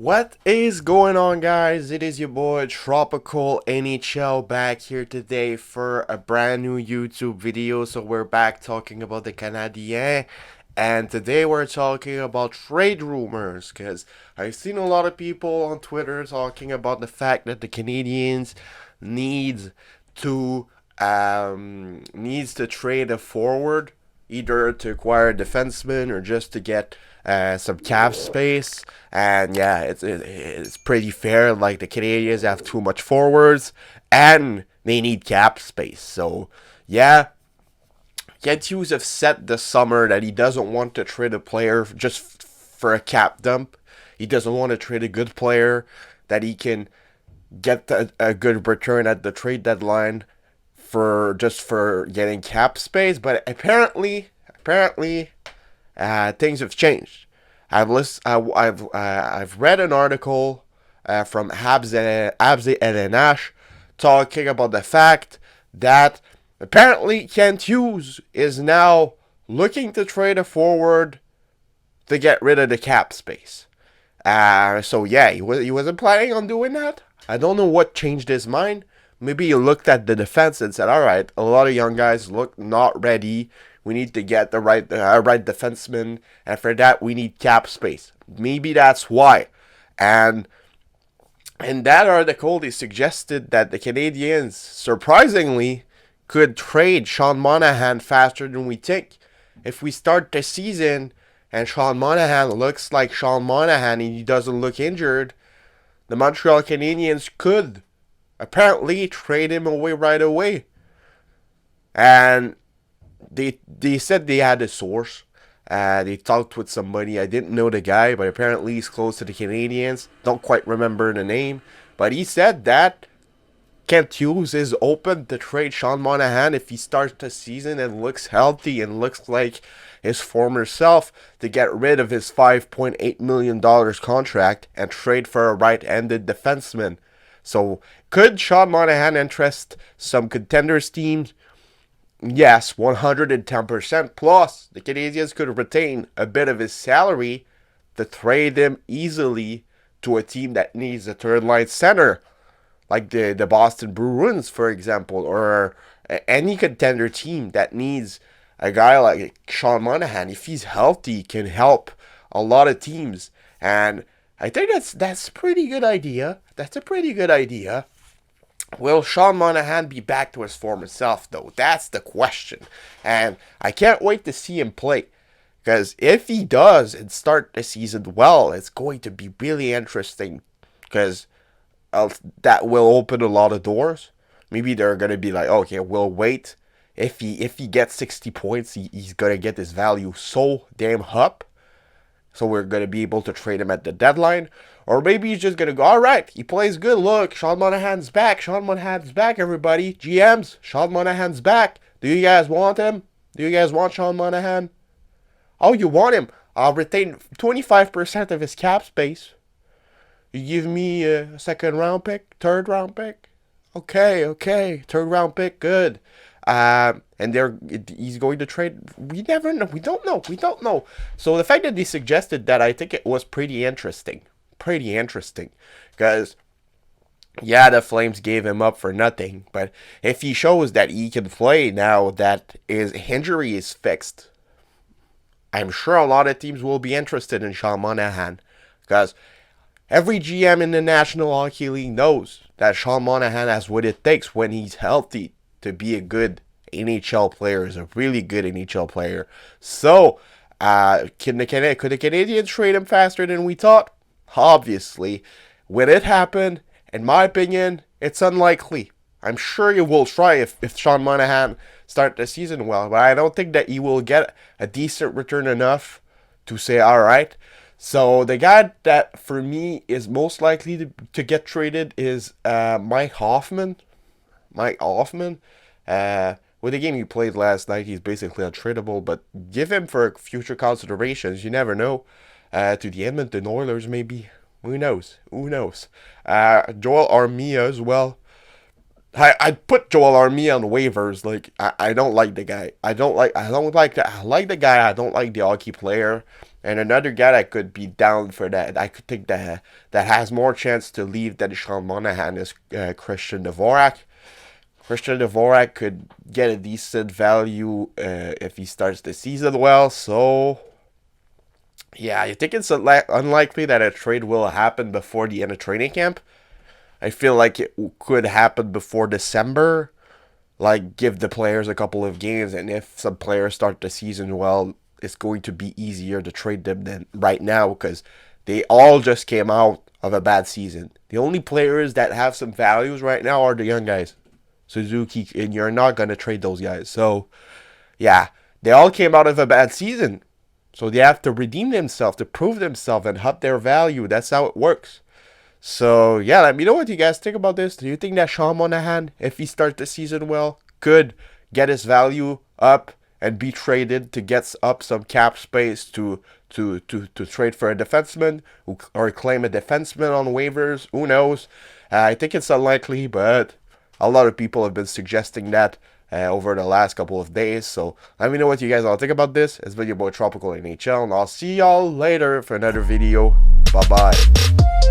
What is going on, guys? It is your boy Tropical NHL back here today for a brand new YouTube video. So we're back talking about the Canadiens, and today we're talking about trade rumors because I've seen a lot of people on Twitter talking about the fact that the Canadiens need to needs to trade a forward, either to acquire a defenseman or just to get some cap space. And yeah, it's pretty fair. Like, the Canadians have too much forwards, and they need cap space. So yeah, Kent Hughes have said this summer that he doesn't want to trade a player just for a cap dump. He doesn't want to trade a good player that he can get a good return at the trade deadline for getting cap space. But apparently, things have changed. I've read an article from habs and Nash talking about the fact that apparently Kent Hughes is now looking to trade a forward to get rid of the cap space. So yeah, he wasn't planning on doing that. I don't know what changed his mind. Maybe he looked at the defense and said, "All right, a lot of young guys look not ready. We need to get the right defenseman, and for that we need cap space." Maybe that's why. And in that article, they suggested that the Canadiens, surprisingly, could trade Sean Monahan faster than we think. If we start the season and Sean Monahan looks like Sean Monahan and he doesn't look injured, the Montreal Canadiens could apparently trade him away right away. And they said they had a source. They talked with somebody. I didn't know the guy, but apparently he's close to the Canadiens. Don't quite remember the name, but he said that Kent Hughes is open to trade Sean Monahan if he starts the season and looks healthy and looks like his former self, to get rid of his $5.8 million contract and trade for a right-handed defenseman. So, could Sean Monahan interest some contenders teams? Yes, 110%. Plus, the Canadiens could retain a bit of his salary to trade him easily to a team that needs a third line center, like the Boston Bruins, for example, or any contender team that needs a guy like Sean Monahan. If he's healthy, can help a lot of teams. And I think that's a pretty good idea. That's a pretty good idea. Will Sean Monahan be back to his former self, though? That's the question. And I can't wait to see him play. Because if he does and start the season well, it's going to be really interesting. Because that will open a lot of doors. Maybe they're going to be like, okay, we'll wait. If he gets 60 points, he's going to get his value so damn up. So we're going to be able to trade him at the deadline. Or maybe he's just going to go, all right, he plays good. Look, Sean Monahan's back. Sean Monahan's back, everybody. GMs, Sean Monahan's back. Do you guys want him? Do you guys want Sean Monahan? Oh, you want him? I'll retain 25% of his cap space. You give me a second round pick, third round pick? Okay. Third round pick, good. And he's going to trade. We never know. We don't know. So the fact that they suggested that, I think it was pretty interesting. Because, yeah, the Flames gave him up for nothing. But if he shows that he can play now that his injury is fixed, I'm sure a lot of teams will be interested in Sean Monahan. Because every GM in the National Hockey League knows that Sean Monahan has what it takes when he's healthy to be a good NHL player, is a really good NHL player. So, could the Canadiens trade him faster than we thought? Obviously. Will it happen? In my opinion, it's unlikely. I'm sure he will try if Sean Monahan start the season well, but I don't think that he will get a decent return enough to say, all right. So the guy that for me is most likely to get traded is Mike Hoffman. With the game he played last night, he's basically untradeable, but give him for future considerations. You never know. To the Edmonton Oilers, maybe. Who knows? Joel Armia as well. I'd put Joel Armia on waivers. Like I don't like the guy. I don't like I like the guy. I don't like the hockey player. And another guy that could be down for that, I could think that has more chance to leave than Sean Monahan is Christian Dvorak. Christian Dvorak could get a decent value if he starts the season well. So yeah, I think it's unlikely that a trade will happen before the end of training camp. I feel like it could happen before December. Like, give the players a couple of games, and if some players start the season well, it's going to be easier to trade them than right now because they all just came out of a bad season. The only players that have some values right now are the young guys, Suzuki, and you're not going to trade those guys. So, yeah, they all came out of a bad season. So they have to redeem themselves, to prove themselves, and up their value. That's how it works. So, yeah, let me know what you guys think about this. Do you think that Sean Monahan, if he starts the season well, could get his value up and be traded to get up some cap space to trade for a defenseman or claim a defenseman on waivers? Who knows? I think it's unlikely, but a lot of people have been suggesting that over the last couple of days. So let me know what you guys all think about this. It's been your boy Tropical NHL, and I'll see y'all later for another video. Bye-bye.